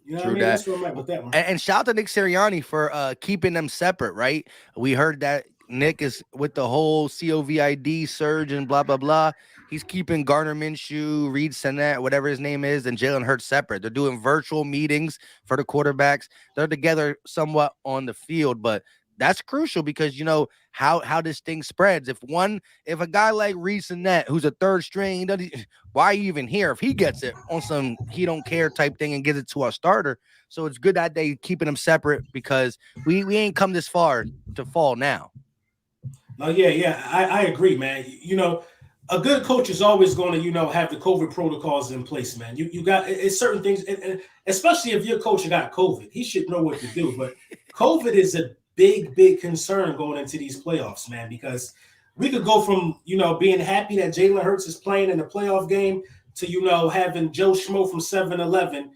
You know what I mean? That's where I'm at with that one. And shout out to Nick Sirianni for keeping them separate, right? We heard that Nick is with the whole COVID surge and blah, blah, blah. He's keeping Gardner Minshew, Reed Sinnett, whatever his name is, and Jalen Hurts separate. They're doing virtual meetings for the quarterbacks. They're together somewhat on the field, but that's crucial because how this thing spreads. If a guy like Reed Sinnett, who's a third string, why are you even here? If he gets it on some he don't care type thing and gives it to our starter, so it's good that they keeping them separate because we ain't come this far to fall now. No, yeah, I agree, man. A good coach is always going to, have the COVID protocols in place, man. You got it's certain things, and especially if your coach got COVID, he should know what to do. But COVID is a big concern going into these playoffs, man, because we could go from being happy that Jalen Hurts is playing in the playoff game to having Joe Schmo from 7-Eleven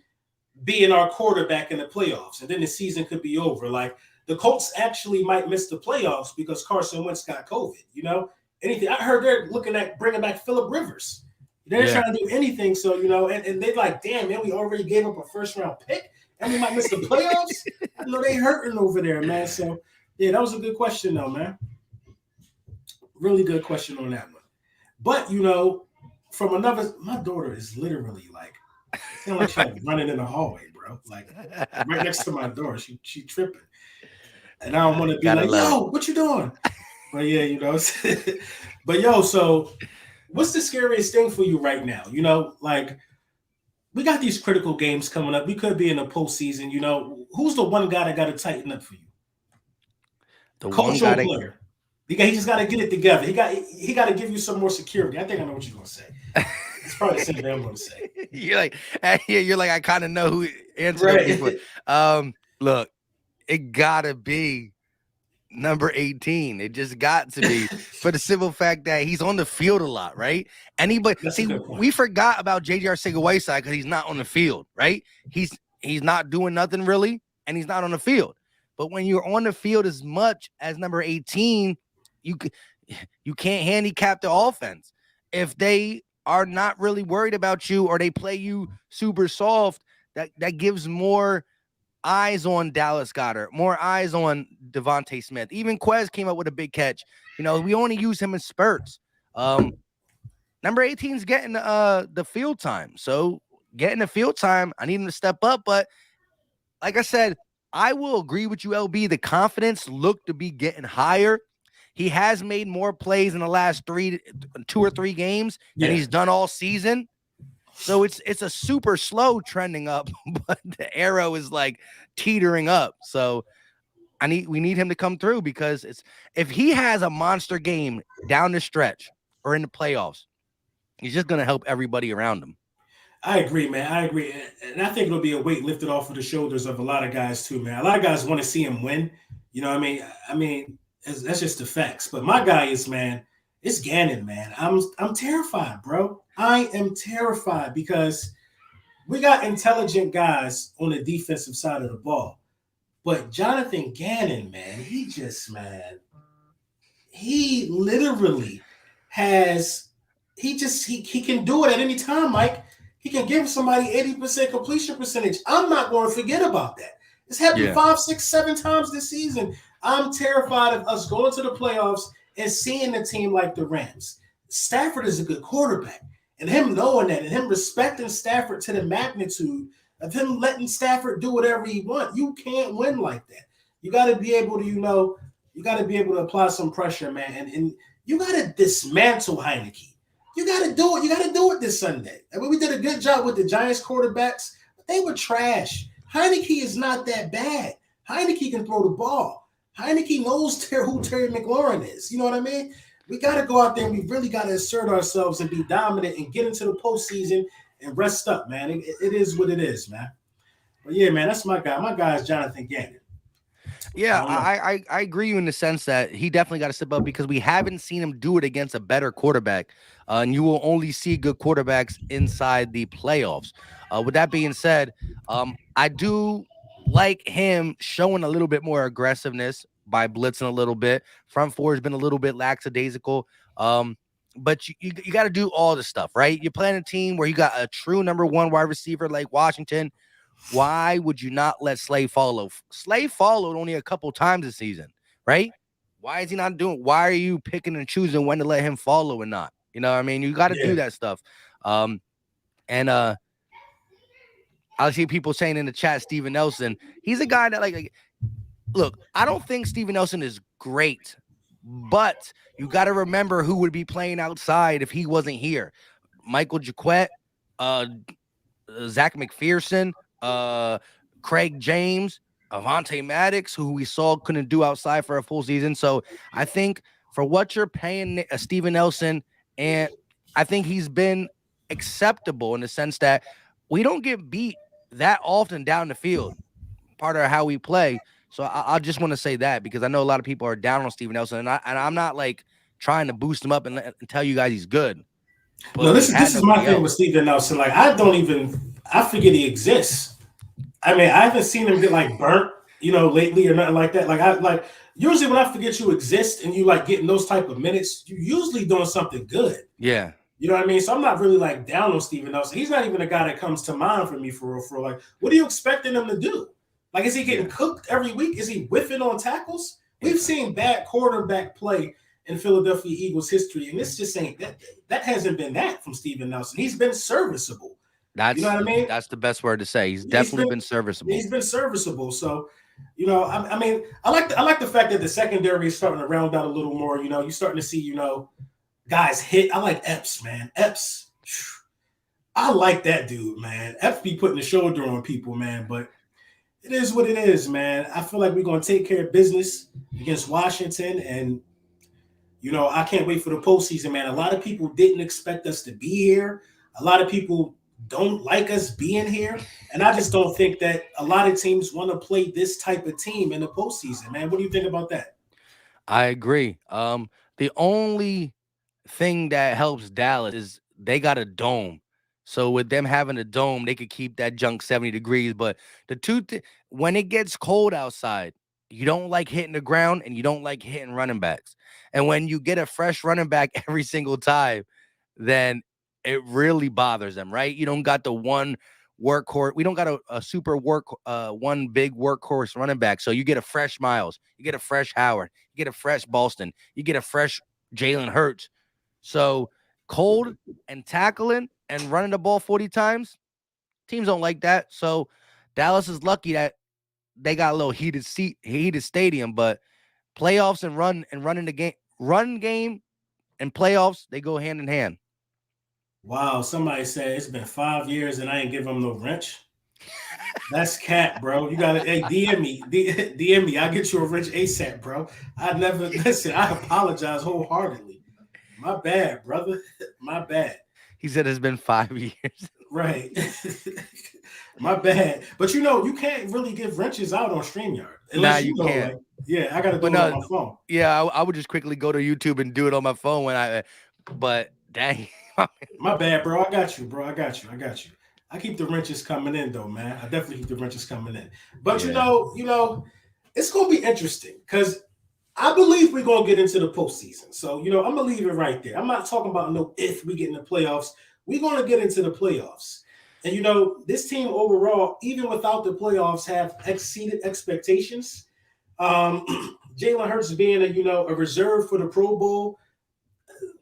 being our quarterback in the playoffs, and then the season could be over. Like the Colts actually might miss the playoffs because Carson Wentz got COVID. Anything I heard they're looking at bringing back Phillip Rivers. They're trying to do anything. So and they're like, damn man, we already gave up a first round pick, and we might miss the playoffs. I know they hurting over there, man. So yeah, that was a good question though, man. Really good question on that one. But from another, my daughter is literally like, it's like she's like running in the hallway, bro. Like right next to my door. She tripping. And I don't want to be Gotta like, love yo, what you doing? But yeah, but yo, so what's the scariest thing for you right now? Like we got these critical games coming up. We could be in a postseason. Who's the one guy that got to tighten up for you? the one Coach guy or that player? He just got to get it together. He got to give you some more security. I think I know what you're gonna say. It's probably the same thing I'm gonna say. you're like, I kind of know who answered Right. Look, it gotta be number 18. It just got to be for the simple fact that he's on the field a lot, right? Anybody That's a see, good point. we forgot about JJ Arcega-Whiteside because he's not on the field, right? He's not doing nothing really, and he's not on the field. But when you're on the field as much as number 18, you can't handicap the offense. If they are not really worried about you or they play you super soft, that gives more eyes on Dallas Goedert, more eyes on Devontae Smith. Even Quez came up with a big catch. We only use him in spurts. Number 18 is getting the field time. So getting the field time, I need him to step up. But like I said, I will agree with you, LB. The confidence looked to be getting higher. He has made more plays in the last 2 or 3 games than he's done all season. So it's a super slow trending up, but the arrow is like teetering up. So we need him to come through because if he has a monster game down the stretch or in the playoffs, he's just gonna help everybody around him. I agree, man. I agree, and I think it'll be a weight lifted off of the shoulders of a lot of guys too, man. A lot of guys want to see him win. You know what I mean? That's just the facts. But my guy is, man, it's Gannon, man. I'm terrified, bro. I am terrified because we got intelligent guys on the defensive side of the ball. But Jonathan Gannon, man, he literally has he can do it at any time, Mike. He can give somebody 80% completion percentage. I'm not going to forget about that. It's happened 5, 6, 7 times this season. I'm terrified of us going to the playoffs and seeing a team like the Rams. Stafford is a good quarterback. And him knowing that and him respecting Stafford to the magnitude of him letting Stafford do whatever he wants, you can't win like that. You got to be able to, you got to be able to apply some pressure, man. And you got to dismantle Heineke. You got to do it. You got to do it this Sunday. I mean, we did a good job with the Giants quarterbacks, but they were trash. Heineke is not that bad. Heineke can throw the ball. Heineke knows who Terry McLaurin is. You know what I mean? We got to go out there and we really got to assert ourselves and be dominant and get into the postseason and rest up, man. It is what it is, man. But yeah, man, that's my guy. My guy is Jonathan Gannon. Yeah, I agree you in the sense that he definitely got to step up because we haven't seen him do it against a better quarterback. And you will only see good quarterbacks inside the playoffs. With that being said, I do like him showing a little bit more aggressiveness by blitzing a little bit. Front four has been a little bit lackadaisical. But you got to do all the stuff, right? You're playing a team where you got a true number 1 wide receiver like Washington. Why would you not let Slay follow? Slay followed only a couple times this season, right? Why is he not doing? Why are you picking and choosing when to let him follow and not? You know what I mean? You got to do that stuff. And I see people saying in the chat, Steven Nelson, he's a guy that look, I don't think Steven Nelson is great, but you got to remember who would be playing outside if he wasn't here. Michael Jaquette, Zach McPherson, Craig James, Avonte Maddox, who we saw couldn't do outside for a full season. So I think for what you're paying Steven Nelson, and I think he's been acceptable in the sense that we don't get beat that often down the field, part of how we play. So I just want to say that because I know a lot of people are down on Steven Nelson, and I'm not like trying to boost him up and tell you guys he's good, No, but we this had is my nobody thing with else. Steven Nelson. Like, I forget he exists. I mean, I haven't seen him get like burnt, lately or nothing like that. Like usually when I forget you exist and you like getting those type of minutes, you usually doing something good. Yeah, You know what I mean? So I'm not really like down on Steven Nelson. He's not even a guy that comes to mind for me for real. For real. Like, what are you expecting him to do? Like, is he getting yeah, cooked every week? Is he whiffing on tackles? We've yeah. seen bad quarterback play in Philadelphia Eagles history, and this just ain't that. That hasn't been that from Steven Nelson. He's been serviceable. You know That's what I mean? that's the best word to say. He's He's definitely been been serviceable. he's been serviceable. So, I mean, I like the fact that the secondary is starting to round out a little more. You're starting to see, guys hit. I like Epps, man. Epps. I like that dude, man. Epps be putting the shoulder on people, man. But it is what it is, man. I feel like we're gonna take care of business against Washington, and I can't wait for the postseason, man. A lot of people didn't expect us to be here. A lot of people don't like us being here, and I just don't think that a lot of teams want to play this type of team in the postseason, man. What do you think about that? I agree. The only thing that helps Dallas is they got a dome. So with them having a dome, they could keep that junk 70 degrees. But when it gets cold outside, you don't like hitting the ground and you don't like hitting running backs. And when you get a fresh running back every single time, then it really bothers them, right? You don't got the one workhorse. We don't got a super one big workhorse running back. So you get a fresh Miles, you get a fresh Howard, you get a fresh Boston, you get a fresh Jalen Hurts. So cold and tackling and running the ball 40 times, teams don't like that. So Dallas is lucky that they got a little heated stadium, but playoffs and running the run game and playoffs, they go hand in hand. Wow, somebody said it's been 5 years and I ain't give them no wrench. That's cat, bro. You gotta DM me, DM me. I'll get you a wrench ASAP, bro. I never listen. I apologize wholeheartedly. My bad, brother. My bad. He said it's been 5 years. Right. My bad. But you can't really give wrenches out on StreamYard Nah, unless you can't. like, yeah, I gotta But do it on no, my phone. yeah, I would just quickly go to YouTube and do it on my phone when I. But dang, My bad, bro. I got you, bro. I got you. I got you. I keep the wrenches coming in though, man. I definitely keep the wrenches coming in. But yeah, it's gonna be interesting because I believe we're gonna get into the postseason. So, I'm gonna leave it right there. I'm not talking about no if we get in the playoffs. We're gonna get into the playoffs. And this team overall, even without the playoffs, have exceeded expectations. Um, Jalen Hurts being a reserve for the Pro Bowl,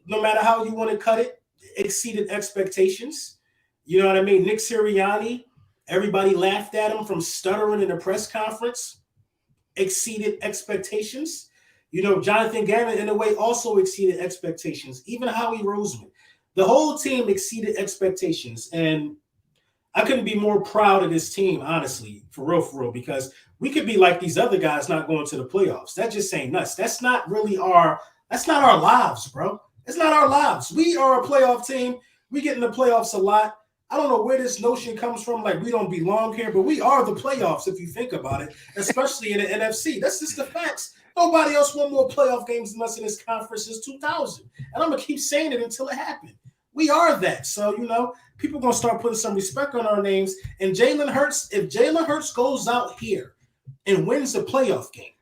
no matter how you want to cut it, exceeded expectations. You know what I mean? Nick Sirianni, everybody laughed at him from stuttering in a press conference, exceeded expectations. Jonathan Gannon, in a way, also exceeded expectations. Even Howie Roseman. The whole team exceeded expectations. And I couldn't be more proud of this team, honestly, for real, because we could be like these other guys not going to the playoffs. That just ain't nuts. That's not our lives, bro. It's not our lives. We are a playoff team. We get in the playoffs a lot. I don't know where this notion comes from, like we don't belong here, but we are the playoffs if you think about it, especially in the NFC. That's just the facts. Nobody else won more playoff games than us in this conference since 2000. And I'm going to keep saying it until it happens. We are that. So, people going to start putting some respect on our names. And Jalen Hurts, if Jalen Hurts goes out here and wins the playoff game,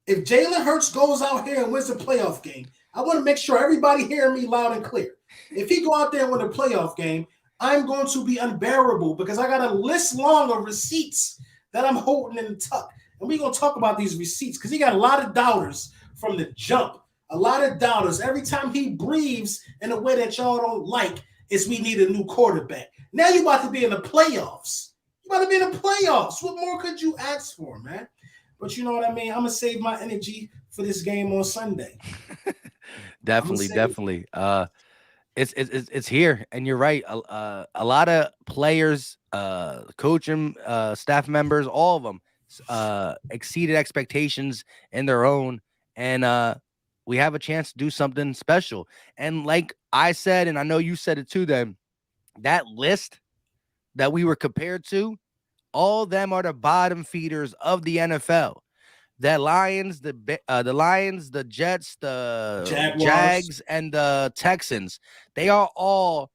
if Jalen Hurts goes out here and wins the playoff game, I want to make sure everybody hear me loud and clear. If he go out there and win a playoff game, I'm going to be unbearable because I got a list long of receipts that I'm holding in the tuck. And we're going to talk about these receipts because he got a lot of doubters from the jump. A lot of doubters. Every time he breathes in a way that y'all don't like, is we need a new quarterback. Now you about to be in the playoffs. You about to be in the playoffs. What more could you ask for, man? But you know what I mean? I'm going to save my energy for this game on Sunday. definitely. It's here, and you're right. A lot of players, coaching, staff members, all of them, exceeded expectations in their own, and we have a chance to do something special. And like I said, and I know you said it too, then that list that we were compared to, all of them are the bottom feeders of the NFL. the Lions, the Jets, the Jaguars. Jags, and the Texans, they are all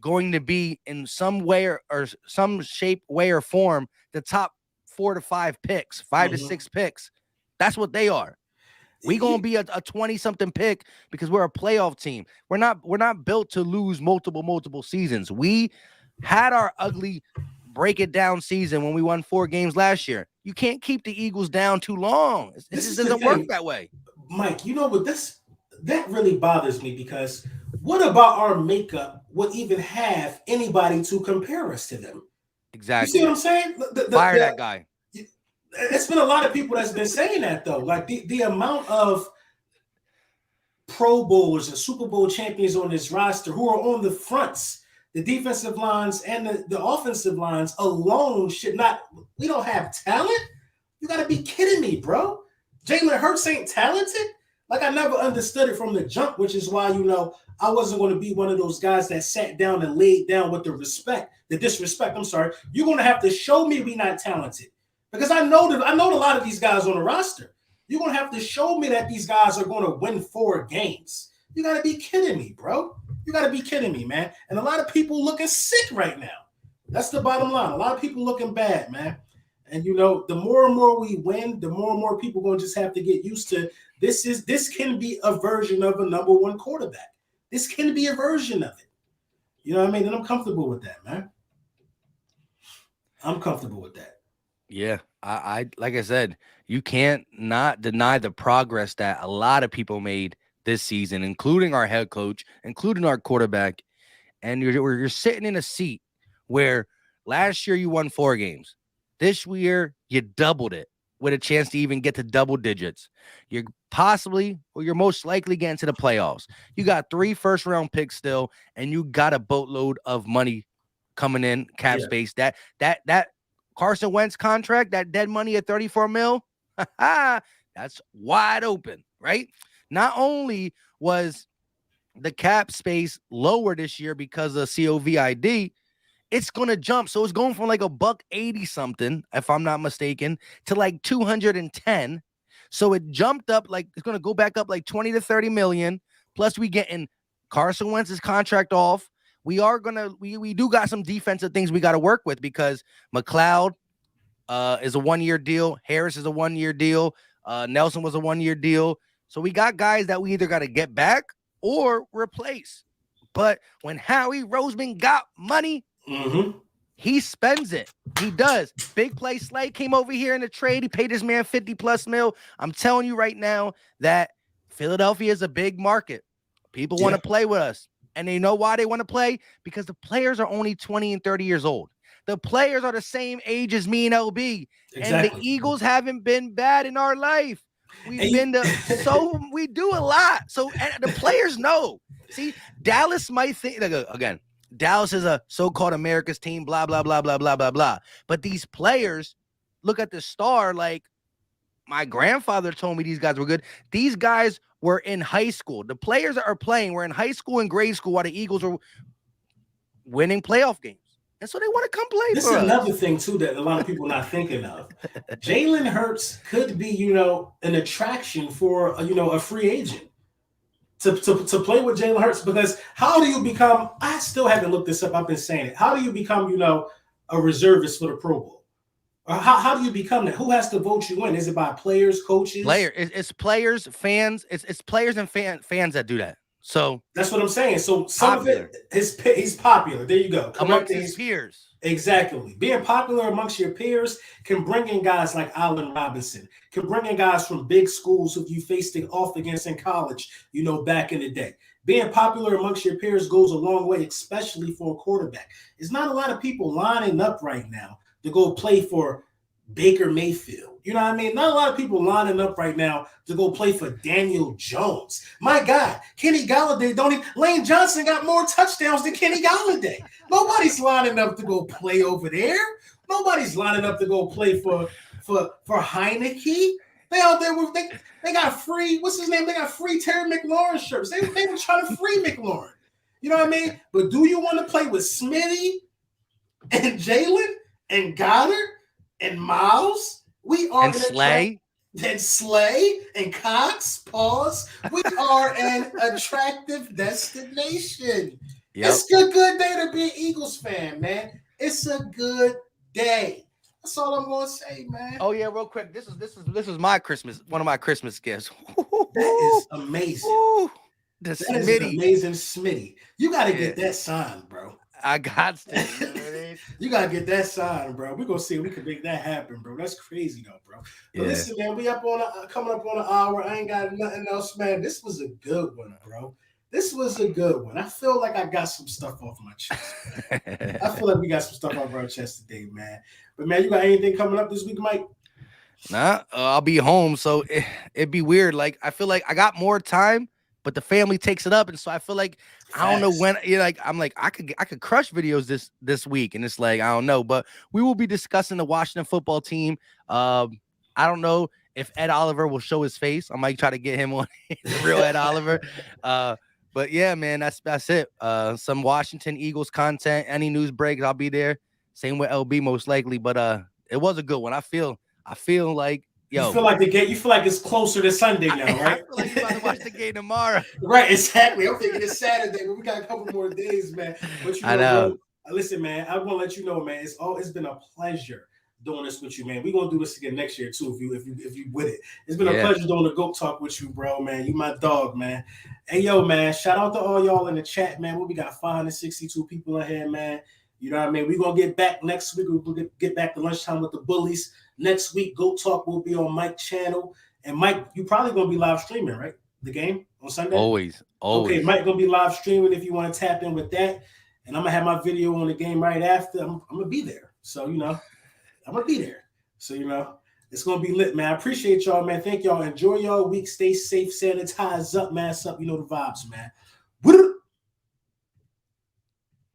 going to be in some way or some shape, way, or form the top 4 to 5 picks, 5 to 6 picks. That's what they are. We gonna be a 20-something pick because we're a playoff team. We're not built to lose multiple seasons. We had our ugly break it down season when we won 4 games last year. You can't keep the Eagles down too long. It This just is the doesn't work thing, that way. Mike. You know what? That really bothers me because what about our makeup would even have anybody to compare us to them? You see Exactly. what I'm saying? Fire that guy. It's been a lot of people that's been saying that though. Like the amount of Pro Bowlers and Super Bowl champions on this roster who are on the fronts, the defensive lines and the offensive lines alone should not. We don't have talent. You got to be kidding me, bro. Jalen Hurts ain't talented. Like I never understood it from the jump, which is why I wasn't going to be one of those guys that sat down and laid down with the disrespect. I'm sorry. You're going to have to show me we not talented because I know a lot of these guys on the roster. You're going to have to show me that these guys are going to win 4 games. You got to be kidding me, bro. You got to be kidding me, man. And a lot of people looking sick right now. That's the bottom line. A lot of people looking bad, man. And, the more and more we win, the more and more people going to just have to get used to this can be a version of a number 1 quarterback. This can be a version of it. You know what I mean? And I'm comfortable with that, man. I'm comfortable with that. Yeah, I like I said, you can't not deny the progress that a lot of people made this season, including our head coach, including our quarterback. And you're sitting in a seat where last year you won 4 games. This year you doubled it with a chance to even get to double digits. You're most likely getting to the playoffs. You got 3 first-round picks still, and you got a boatload of money coming in, cap space. That Carson Wentz contract, that dead money at $34 million, that's wide open, right? Not only was the cap space lower this year because of COVID, it's going to jump. So it's going from like $180 something, if I'm not mistaken, to like 210. So it jumped up, like it's going to go back up like 20 to 30 million. Plus we getting Carson Wentz's contract off. We do got some defensive things we got to work with because McLeod is a 1-year deal. Harris is a 1-year deal. Nelson was a 1-year deal. So we got guys that we either got to get back or replace. But when Howie Roseman got money, he spends it. He does. Big Play Slay came over here in the trade. He paid this man $50+ million. I'm telling you right now that Philadelphia is a big market. People want to play with us. And they know why they want to play? Because the players are only 20 and 30 years old. The players are the same age as me and LB. Exactly. And the Eagles haven't been bad in our life. We do a lot. So the players know. See, Dallas might think, again, Dallas is a so-called America's team, blah, blah, blah, blah, blah, blah, blah. But these players look at the star like my grandfather told me these guys were good. These guys were in high school. The players that are playing were in high school and grade school while the Eagles were winning playoff games. And so they want to come play this for us. This is another thing, too, that a lot of people are not thinking of. Jalen Hurts could be, an attraction for, a free agent to play with Jalen Hurts. Because how do you become – I still haven't looked this up. I've been saying it. How do you become, a reservist for the Pro Bowl? Or how do you become that? Who has to vote you in? Is it by players, coaches? It's players, fans. It's players and fans that do that. So that's what I'm saying. So some of it is he's popular. There you go. Amongst his peers. Exactly. Being popular amongst your peers can bring in guys like Allen Robinson, can bring in guys from big schools who you faced it off against in college, back in the day. Being popular amongst your peers goes a long way, especially for a quarterback. There's not a lot of people lining up right now to go play for Baker Mayfield. You know what I mean? Not a lot of people lining up right now to go play for Daniel Jones. My God, Kenny Galladay Lane Johnson got more touchdowns than Kenny Galladay. Nobody's lining up to go play over there. Nobody's lining up to go play for Heineke. They out there with they got free, what's his name? They got free Terry McLaurin shirts. They were trying to free McLaurin. You know what I mean? But do you want to play with Smitty and Jalen and Goddard and Miles? We are and Slay. than Slay and Cox, pause, which are an attractive destination. Yep. It's a good day to be an Eagles fan, man. It's a good day. That's all I'm gonna say, man. Oh yeah, real quick. This is my Christmas, one of my Christmas gifts. That is amazing. Ooh, the That is an Smitty. amazing Smitty. You got to Yeah. get that signed, bro. I got to. You know what I mean? You got to get that signed, bro. We're going to see if we can make that happen, bro. That's crazy, though, bro. But Yeah. listen, man, we up on coming up on an hour. I ain't got nothing else, man. This was a good one, bro. This was a good one. I feel like I got some stuff off my chest. I feel like we got some stuff off our chest today, man. But, man, you got anything coming up this week, Mike? Nah, I'll be home, so it'd be weird. Like I feel like I got more time, but the family takes it up, and so I feel like I don't know when. I'm like I could crush videos this week, and it's like I don't know, but we will be discussing the Washington football team. I don't know if Ed Oliver will show his face. I might try to get him on the real Ed Oliver. But yeah, man, that's it. Some Washington Eagles content, any news breaks, I'll be there. Same with LB most likely, but it was a good one. I feel like you feel like the game. You feel like it's closer to Sunday now, right? I feel like you're about to watch the game tomorrow. Right, exactly. I'm thinking it's Saturday, but we got a couple more days, man. But I know. Bro, listen, man, I want to let you know, man. It's been a pleasure doing this with you, man. We're gonna do this again next year too, if you with it. It's been a pleasure doing the GOAT Talk with you, bro, man. You my dog, man. Hey, yo, man. Shout out to all y'all in the chat, man. We got 562 people in here, man. You know what I mean? We're going to get back next week. We'll get back to lunchtime with the bullies. Next week, GOAT Talk will be on Mike's channel. And Mike, you probably going to be live streaming, right? The game on Sunday? Always. Okay, Mike going to be live streaming if you want to tap in with that. And I'm going to have my video on the game right after. I'm going to be there. So, I'm going to be there. So, it's going to be lit, man. I appreciate y'all, man. Thank y'all. Enjoy y'all week. Stay safe. Sanitize up, mask up. You know the vibes, man.